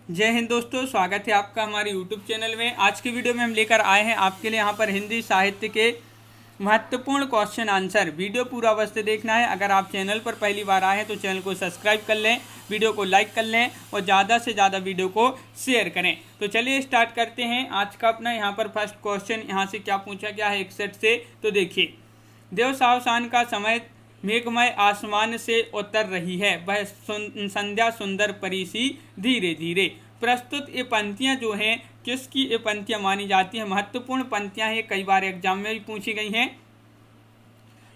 जय हिंद दोस्तों, स्वागत है आपका हमारे YouTube चैनल में। आज की वीडियो में हम लेकर आए हैं आपके लिए यहाँ पर हिंदी साहित्य के महत्वपूर्ण क्वेश्चन आंसर। वीडियो पूरा अवश्य देखना है। अगर आप चैनल पर पहली बार आए हैं तो चैनल को सब्सक्राइब कर लें, वीडियो को लाइक कर लें और ज़्यादा से ज़्यादा वीडियो को शेयर करें। तो चलिए स्टार्ट करते हैं आज का अपना यहाँ पर फर्स्ट क्वेश्चन। यहाँ से क्या पूछा गया है 61 से, तो देखिए। देव सावसान का समय मेघमय आसमान से उतर रही है, वह संध्या सुंदर परिसी धीरे धीरे। प्रस्तुत ये पंक्तियां जो हैं किसकी ये पंक्तियां मानी जाती हैं? महत्वपूर्ण पंक्तियां हैं, कई बार एग्जाम में भी पूछी गई हैं।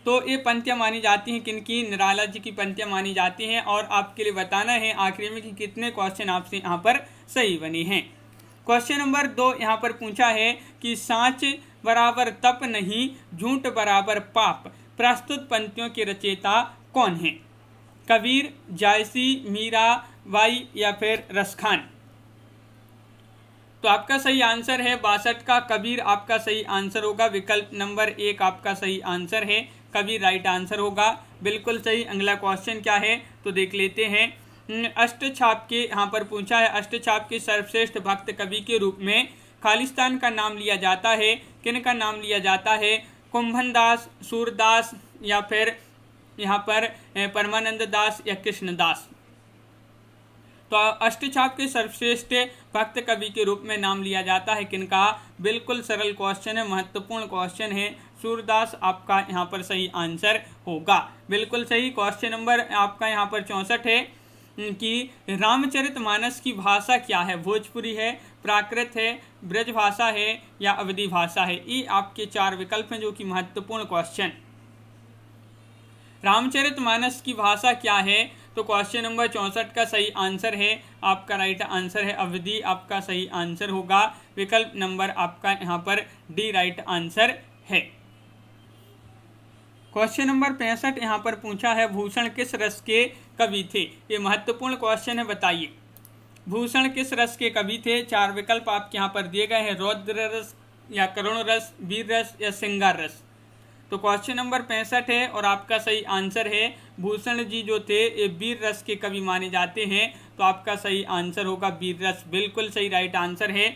तो ये पंक्तियां मानी जाती हैं किनकी? निराला जी की पंक्तियां मानी जाती हैं। और आपके लिए बताना है आखिरी में कि कितने क्वेश्चन आपसे यहाँ पर सही बने हैं। क्वेश्चन नंबर 2 यहाँ पर पूछा है कि सांच बराबर तप नहीं, झूठ बराबर पाप। प्रस्तुत पंक्तियों के रचयिता कौन हैं? कबीर, जायसी, मीरा बाई या फिर रसखान? तो आपका सही आंसर है 62 का कबीर आपका सही आंसर होगा। विकल्प नंबर 1 आपका सही आंसर है, कबीर राइट आंसर होगा, बिल्कुल सही। अगला क्वेश्चन क्या है तो देख लेते हैं। अष्टछाप के यहाँ पर पूछा है, अष्टछाप के सर्वश्रेष्ठ भक्त कवि के रूप में खालिस्तान का नाम लिया जाता है, किन का नाम लिया जाता है? कुंभन दास, सूरदास या फिर यहाँ पर परमानंद दास या कृष्णदास? तो अष्टछाप के सर्वश्रेष्ठ भक्त कवि के रूप में नाम लिया जाता है किनका? बिल्कुल सरल क्वेश्चन है, महत्वपूर्ण क्वेश्चन है, सूरदास आपका यहाँ पर सही आंसर होगा, बिल्कुल सही। क्वेश्चन नंबर आपका यहाँ पर 64 है कि रामचरितमानस की भाषा क्या है? भोजपुरी है, प्राकृत है, ब्रज भाषा है या अवधी भाषा है? ये आपके 4 विकल्प हैं जो कि महत्वपूर्ण क्वेश्चन। रामचरितमानस की भाषा क्या है? तो क्वेश्चन नंबर 64 का सही आंसर है, आपका राइट आंसर है अवधी, आपका सही आंसर होगा। विकल्प नंबर आपका यहाँ पर डी राइट आंसर है। क्वेश्चन नंबर 65 यहाँ पर पूछा है, भूषण किस रस के कवि थे? ये महत्वपूर्ण क्वेश्चन है, बताइए भूषण किस रस के कवि थे? 4 विकल्प आपके यहाँ पर दिए गए हैं, रौद्र रस या करुण रस, वीर रस या श्रृंगार रस। तो क्वेश्चन नंबर 65 है और आपका सही आंसर है भूषण जी जो थे ये वीर रस के कवि माने जाते हैं, तो आपका सही आंसर होगा वीर रस, बिल्कुल सही राइट आंसर है।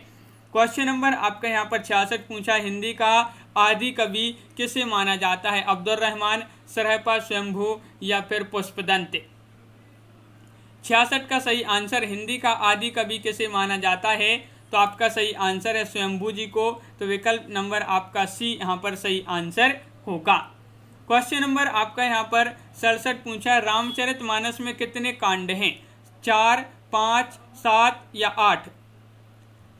क्वेश्चन नंबर आपका यहाँ पर 66 पूछा, हिंदी का आदि कवि किसे माना जाता है? अब्दुल रहमान, सरहपा, स्वयंभू या फिर पुष्पदंत? 66 का सही आंसर, हिंदी का आदि कवि किसे माना जाता है? तो आपका सही आंसर है स्वयंभू जी को, तो विकल्प नंबर आपका सी यहाँ पर सही आंसर होगा। क्वेश्चन नंबर आपका यहाँ पर 67 पूछा, रामचरितमानस में कितने कांड हैं? 4, 5, 7 या 8?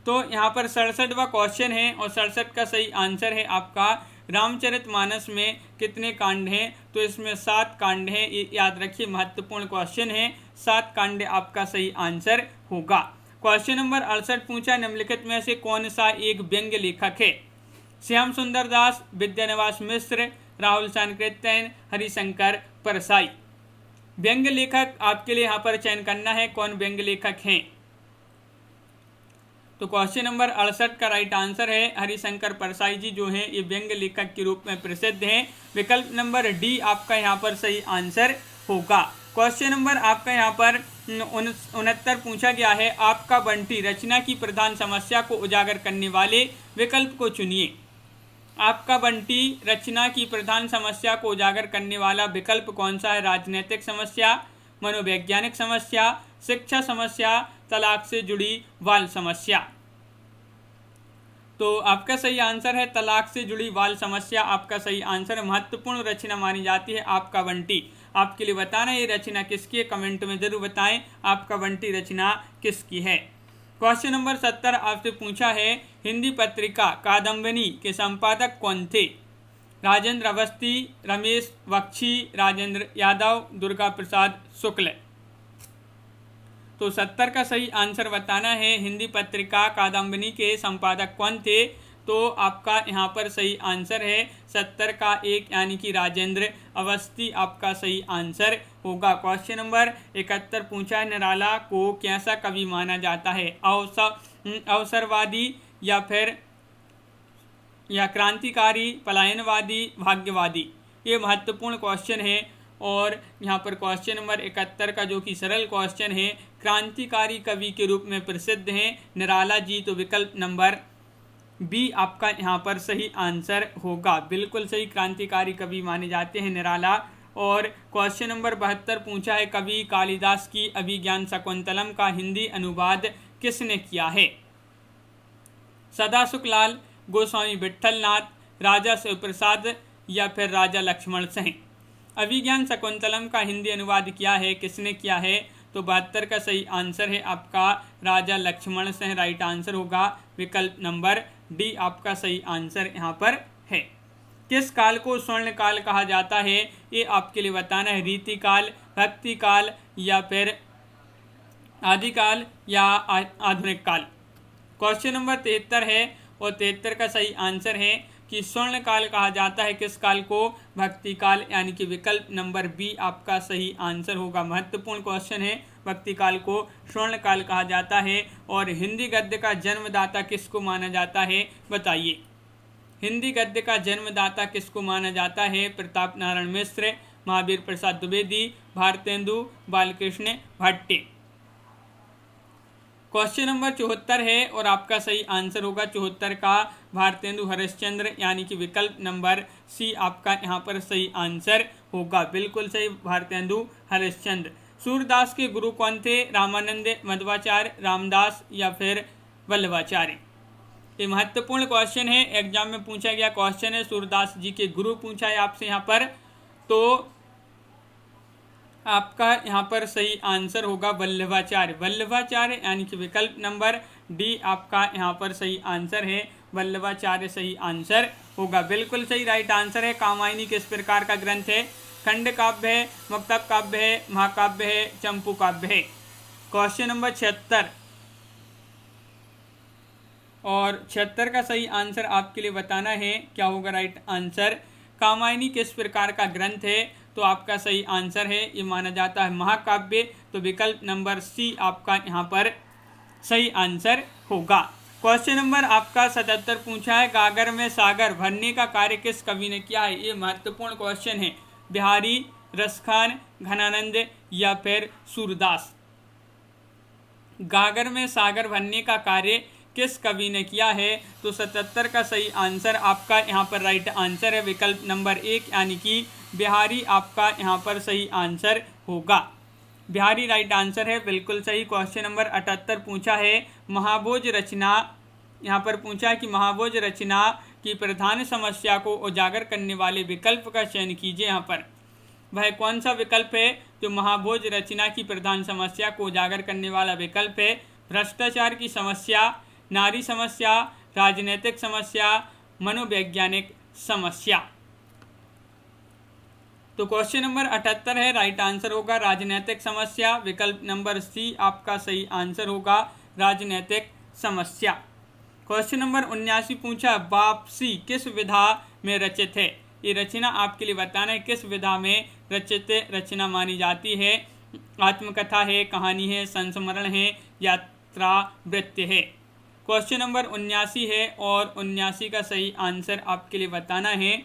तो यहाँ पर 67वां क्वेश्चन है और 67 का सही आंसर है आपका रामचरितमानस में कितने कांड हैं? तो इसमें 7 कांड हैं, ये याद रखिए, महत्वपूर्ण क्वेश्चन है, 7 कांड आपका सही आंसर होगा। क्वेश्चन नंबर 68 पूछा, निम्नलिखित में से कौन सा एक व्यंग्य लेखक है? श्याम सुंदर दास, विद्यानिवास मिश्र, राहुल सांकृत्ययन, हरिशंकर परसाई? व्यंग्य लेखक आपके लिए यहाँ पर चयन करना है, कौन व्यंग्य लेखक हैं? तो क्वेश्चन नंबर 68 का राइट आंसर है हरिशंकर परसाई जी जो हैं ये व्यंग्य लेखक के रूप में प्रसिद्ध हैं। विकल्प नंबर डी आपका यहाँ पर सही आंसर होगा। क्वेश्चन नंबर आपका यहाँ पर 69 पूछा गया है, आपका बंटी रचना की प्रधान समस्या को उजागर करने वाले विकल्प को चुनिए। आपका बंटी रचना की प्रधान समस्या को उजागर करने वाला विकल्प कौन सा है? राजनीतिक समस्या, मनोवैज्ञानिक समस्या, शिक्षा समस्या, तलाक से जुड़ी बाल समस्या? तो आपका सही आंसर है तलाक से जुड़ी बाल समस्या, आपका सही आंसर है। महत्वपूर्ण रचना मानी जाती है आपका बंटी। आपके लिए बताना ये रचना किसकी है, कमेंट में जरूर बताएं आपका बंटी रचना किसकी है। क्वेश्चन नंबर 70 आपसे पूछा है, हिंदी पत्रिका कादम्बिनी के संपादक कौन थे? राजेंद्र अवस्थी, रमेश बख्शी, राजेंद्र यादव, दुर्गा प्रसाद शुक्ल? तो 70 का सही आंसर बताना है, हिंदी पत्रिका कादम्बिनी के संपादक कौन थे? तो आपका यहाँ पर सही आंसर है 70 का 1 यानी कि राजेंद्र अवस्थी आपका सही आंसर होगा। क्वेश्चन नंबर 71 पूछा है, निराला को कैसा कवि माना जाता है? अवसरवादी या फिर क्रांतिकारी, पलायनवादी, भाग्यवादी? ये महत्वपूर्ण क्वेश्चन है और यहाँ पर क्वेश्चन नंबर 71 का जो कि सरल क्वेश्चन है, क्रांतिकारी कवि के रूप में प्रसिद्ध हैं निराला जी, तो विकल्प नंबर बी आपका यहाँ पर सही आंसर होगा। बिल्कुल सही, क्रांतिकारी कवि माने जाते हैं निराला। और क्वेश्चन नंबर 72 पूछा है, कवि कालिदास की अभिज्ञान शाकुंतलम का हिंदी अनुवाद किसने किया है? सदाशिवलाल, गोस्वामी विट्ठलनाथ, राजा शिवप्रसाद या फिर राजा लक्ष्मण सिंह। अभिज्ञान शाकुंतलम का हिंदी अनुवाद किया है, किसने किया है? तो 72 का सही आंसर है आपका राजा लक्ष्मण सिंह, राइट आंसर होगा। विकल्प नंबर डी आपका सही आंसर यहाँ पर है। किस काल को स्वर्ण काल कहा जाता है? ये आपके लिए बताना है। रीतिकाल, भक्ति काल या फिर आदिकाल या आधुनिक काल। क्वेश्चन नंबर 73 है और 73 का सही आंसर है कि स्वर्ण काल कहा जाता है किस काल को? भक्ति काल, यानी कि विकल्प नंबर बी आपका सही आंसर होगा। महत्वपूर्ण क्वेश्चन है, भक्ति काल को स्वर्ण काल कहा जाता है। और हिंदी गद्य का जन्मदाता किसको माना जाता है? बताइए। हिंदी गद्य का जन्मदाता किसको माना जाता है? प्रताप नारायण मिश्र, महावीर प्रसाद द्विवेदी, भारतेंदु बालकृष्ण भट्टे। क्वेश्चन नंबर 74 है और आपका सही आंसर होगा 74 का भारतेंदु हरिश्चंद्र, यानी कि विकल्प नंबर सी आपका यहाँ पर सही आंसर होगा। बिल्कुल सही, भारतेंदु हरिश्चंद्र। सूरदास के गुरु कौन थे? रामानंद, मध्वाचार्य, रामदास या फिर वल्लभाचार्य। ये महत्वपूर्ण क्वेश्चन है, एग्जाम में पूछा गया क्वेश्चन है। सूरदास जी के गुरु पूछा है आपसे यहाँ पर, तो आपका यहाँ पर सही आंसर होगा वल्लभाचार्य। वल्लभाचार्य यानी कि विकल्प नंबर डी आपका यहाँ पर सही आंसर है। वल्लभाचार्य सही आंसर होगा। बिल्कुल सही, राइट आंसर है। कामायनी किस प्रकार का ग्रंथ है? खंड काव्य है, मुक्तक काव्य है, महाकाव्य है, चंपू काव्य है। क्वेश्चन नंबर 76 और 76 का सही आंसर आपके लिए बताना है, क्या होगा राइट आंसर? कामायनी किस प्रकार का ग्रंथ है? तो आपका सही आंसर है, ये माना जाता है महाकाव्य, तो विकल्प नंबर सी आपका यहाँ पर सही आंसर होगा। क्वेश्चन नंबर आपका 77 पूछा है, गागर में सागर भरने का कार्य किस कवि ने किया है? ये महत्वपूर्ण क्वेश्चन है। बिहारी, रसखान, घनानंद या फिर सूरदास। गागर में सागर भरने का कार्य किस कवि ने किया है? तो 77 का सही आंसर आपका यहाँ पर राइट आंसर है, विकल्प नंबर 1 यानी कि बिहारी आपका यहाँ पर सही आंसर होगा। बिहारी राइट आंसर है, बिल्कुल सही। क्वेश्चन नंबर 78 पूछा है, महाभोज रचना, यहाँ पर पूछा है कि महाभोज रचना की प्रधान समस्या को उजागर करने वाले विकल्प का चयन कीजिए। यहाँ पर वह कौन सा विकल्प है जो महाभोज रचना की प्रधान समस्या को उजागर करने वाला विकल्प है? भ्रष्टाचार की समस्या, नारी समस्या, राजनीतिक समस्या, मनोवैज्ञानिक समस्या। तो क्वेश्चन नंबर 78 है, राइट आंसर होगा राजनीतिक समस्या। विकल्प नंबर सी आपका सही आंसर होगा, राजनीतिक समस्या। क्वेश्चन नंबर 79 पूछा, वापसी किस विधा में रचित है? ये रचना आपके लिए बताना है किस विधा में रचित रचना मानी जाती है। आत्मकथा है, कहानी है, संस्मरण है, यात्रा वृत्ति है। क्वेश्चन नंबर 79 है और 79 का सही आंसर आपके लिए बताना है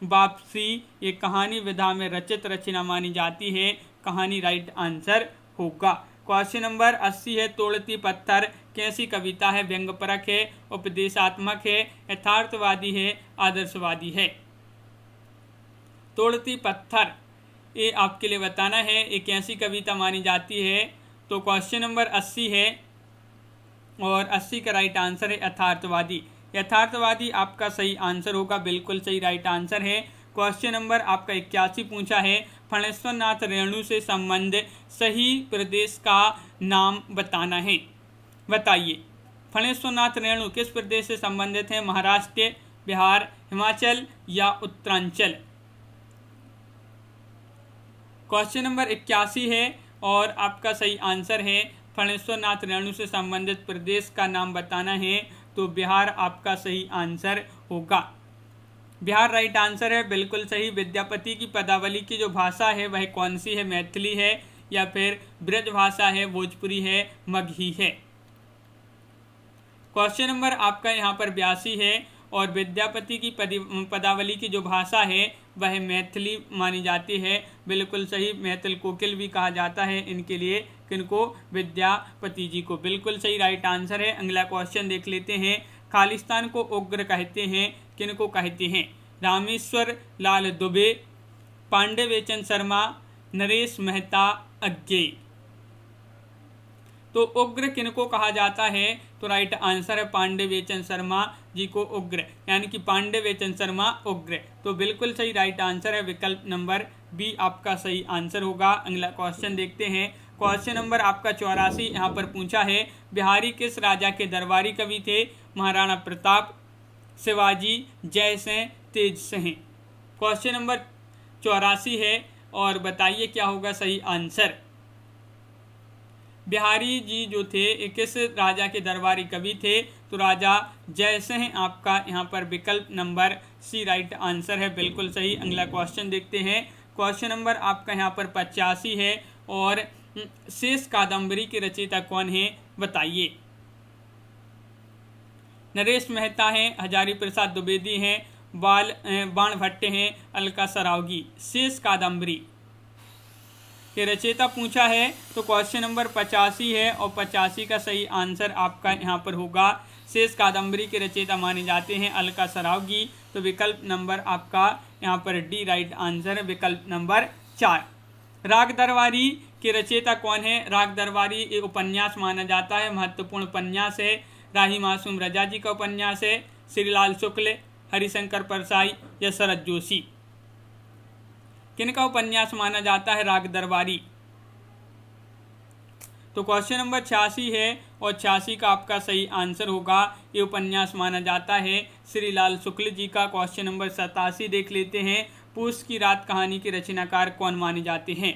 वापसी, ये कहानी विधा में रचित रचना मानी जाती है। कहानी राइट आंसर होगा। क्वेश्चन नंबर 80 है, तोड़ती पत्थर कैसी कविता है? व्यंग्यपरक है, उपदेशात्मक है, यथार्थवादी है, आदर्शवादी है। तोड़ती पत्थर ये आपके लिए बताना है ये कैसी कविता मानी जाती है। तो क्वेश्चन नंबर 80 है और 80 का राइट आंसर है यथार्थवादी। यथार्थवादी आपका सही आंसर होगा, बिल्कुल सही राइट आंसर है। क्वेश्चन नंबर आपका 81 पूछा है, फणेश्वर नाथ रेणु से संबंध सही प्रदेश का नाम बताना है। बताइए, फणेश्वर नाथ रेणु किस प्रदेश से संबंधित है? महाराष्ट्र, बिहार, हिमाचल या उत्तरांचल। क्वेश्चन नंबर 81 है और आपका सही आंसर है फणेश्वर नाथ रेणु से संबंधित प्रदेश का नाम बताना है, तो बिहार आपका सही आंसर होगा। बिहार राइट आंसर है, बिल्कुल सही। विद्यापति की पदावली की जो भाषा है वह कौन सी है? मैथिली है या फिर ब्रज भाषा है, भोजपुरी है, मगही है। क्वेश्चन नंबर आपका यहाँ पर 82 है और विद्यापति की पदावली की जो भाषा है वह मैथिली मानी जाती है, बिल्कुल सही। मैथिल कोकिल भी कहा जाता है इनके लिए, किनको? विद्यापति जी को। बिल्कुल सही, राइट आंसर है। अगला क्वेश्चन देख लेते हैं। खालिस्तान को उग्र कहते हैं, किनको कहते हैं? रामेश्वर लाल दुबे, पांडे बेचन शर्मा, नरेश मेहता, अज्ञेय। तो उग्र किनको कहा जाता है? तो राइट आंसर है पांडे बेचन शर्मा जी को उग्र, यानी कि पांडे बेचन शर्मा उग्र। तो बिल्कुल सही, राइट आंसर है विकल्प नंबर बी आपका सही आंसर होगा। अगला क्वेश्चन देखते हैं। क्वेश्चन नंबर आपका 84 यहाँ पर पूछा है, बिहारी किस राजा के दरबारी कवि थे? महाराणा प्रताप, शिवाजी, जयसिंह, तेज सिंह। क्वेश्चन नंबर 84 है और बताइए क्या होगा सही आंसर। बिहारी जी जो थे किस राजा के दरबारी कवि थे? तो राजा जयसिंह आपका यहाँ पर विकल्प नंबर सी राइट आंसर है, बिल्कुल सही। अगला क्वेश्चन देखते हैं। क्वेश्चन नंबर आपका यहाँ पर 85 है और शेष कादम्बरी के रचयिता कौन है? बताइए। नरेश मेहता हैं, हजारी प्रसाद द्विवेदी हैं, बाणभट्ट हैं, अलका सरावगी। शेष कादम्बरी के रचयिता पूछा है, तो क्वेश्चन नंबर 85 है और 85 का सही आंसर आपका यहाँ पर होगा। शेष कादम्बरी के रचयिता माने जाते हैं अलका सरावगी। तो विकल्प नंबर आपका यहाँ पर डी राइट आंसर है, विकल्प नंबर 4। राग दरबारी के रचयिता कौन है? राग दरबारी एक उपन्यास माना जाता है, महत्वपूर्ण उपन्यास है। राही मासूम रजा जी का उपन्यास है, श्रीलाल शुक्ल, हरिशंकर परसाई या शरद जोशी। किनका उपन्यास माना जाता है राग दरबारी? तो क्वेश्चन नंबर 86 है और 86 का आपका सही आंसर होगा, ये उपन्यास माना जाता है श्रीलाल शुक्ल जी का। क्वेश्चन नंबर 87 देख लेते हैं। पूस की रात कहानी के रचनाकार कौन माने जाते हैं?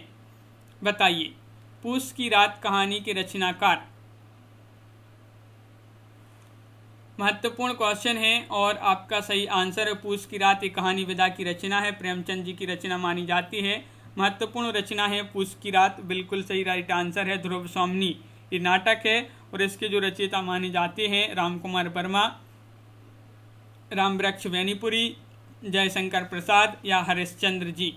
बताइए। पूस की रात कहानी के रचनाकार, महत्वपूर्ण क्वेश्चन है और आपका सही आंसर है पूस की रात। एक कहानी विधा की रचना है, प्रेमचंद जी की रचना मानी जाती है। महत्वपूर्ण रचना है पूस की रात, बिल्कुल सही राइट आंसर है। ध्रुव स्वामिनी ये नाटक है और इसके जो रचयिता माने जाते हैं राम कुमार वर्मा, रामवृक्ष वैनीपुरी, जयशंकर प्रसाद या हरिश्चंद्र जी।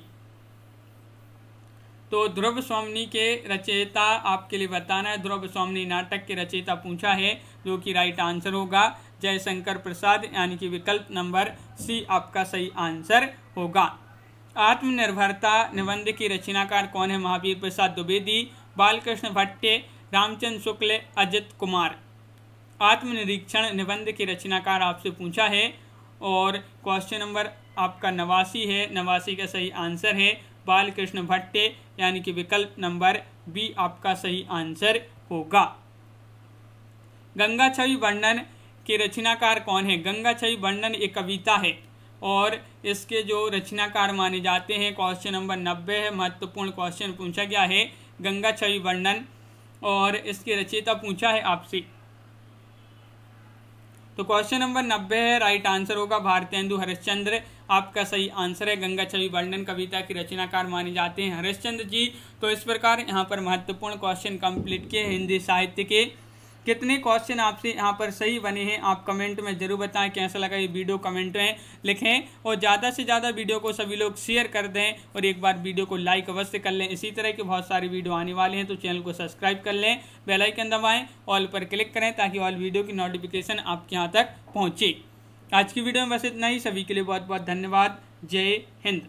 तो ध्रुव स्वामिनी के रचयिता आपके लिए बताना है। ध्रुव स्वामिनी नाटक के रचयिता पूछा है, जो कि राइट आंसर होगा जयशंकर प्रसाद, यानी कि विकल्प नंबर सी आपका सही आंसर होगा। आत्मनिर्भरता निबंध की रचनाकार कौन है? महावीर प्रसाद द्विवेदी, बालकृष्ण भट्टे, रामचंद्र शुक्ल, अजित कुमार। आत्मनिरीक्षण निबंध के रचनाकार आपसे पूछा है और क्वेश्चन नंबर आपका 89 है। 89 का सही आंसर है बालकृष्ण भट्टे, यानी कि विकल्प नंबर बी आपका सही आंसर होगा। गंगा छवि वर्णन के रचनाकार कौन है? गंगा छवि वर्णन एक कविता है और इसके जो रचनाकार माने जाते हैं क्वेश्चन नंबर 90 है। महत्वपूर्ण क्वेश्चन पूछा गया है गंगा छवि वर्णन और इसके रचयिता पूछा है आपसे। तो क्वेश्चन नंबर 90 है, राइट आंसर होगा भारतेंदु हरिश्चंद्र आपका सही आंसर है। गंगा छवि वर्णन कविता के रचनाकार माने जाते हैं हरिश्चंद्र जी। तो इस प्रकार यहाँ पर महत्वपूर्ण क्वेश्चन कंप्लीट किए हिंदी साहित्य के। कितने क्वेश्चन आपसे यहाँ पर सही बने हैं आप कमेंट में जरूर बताएं। कैसा लगा ये वीडियो कमेंट में लिखें और ज़्यादा से ज़्यादा वीडियो को सभी लोग शेयर कर दें और एक बार वीडियो को लाइक अवश्य कर लें। इसी तरह के बहुत सारे वीडियो आने वाले हैं, तो चैनल को सब्सक्राइब कर लें, बेल आइकन दबाएं, ऑल पर क्लिक करें ताकि ऑल वीडियो की नोटिफिकेशन आपके यहाँ तक पहुँचे। आज की वीडियो में बस इतना ही। सभी के लिए बहुत बहुत धन्यवाद। जय हिंद।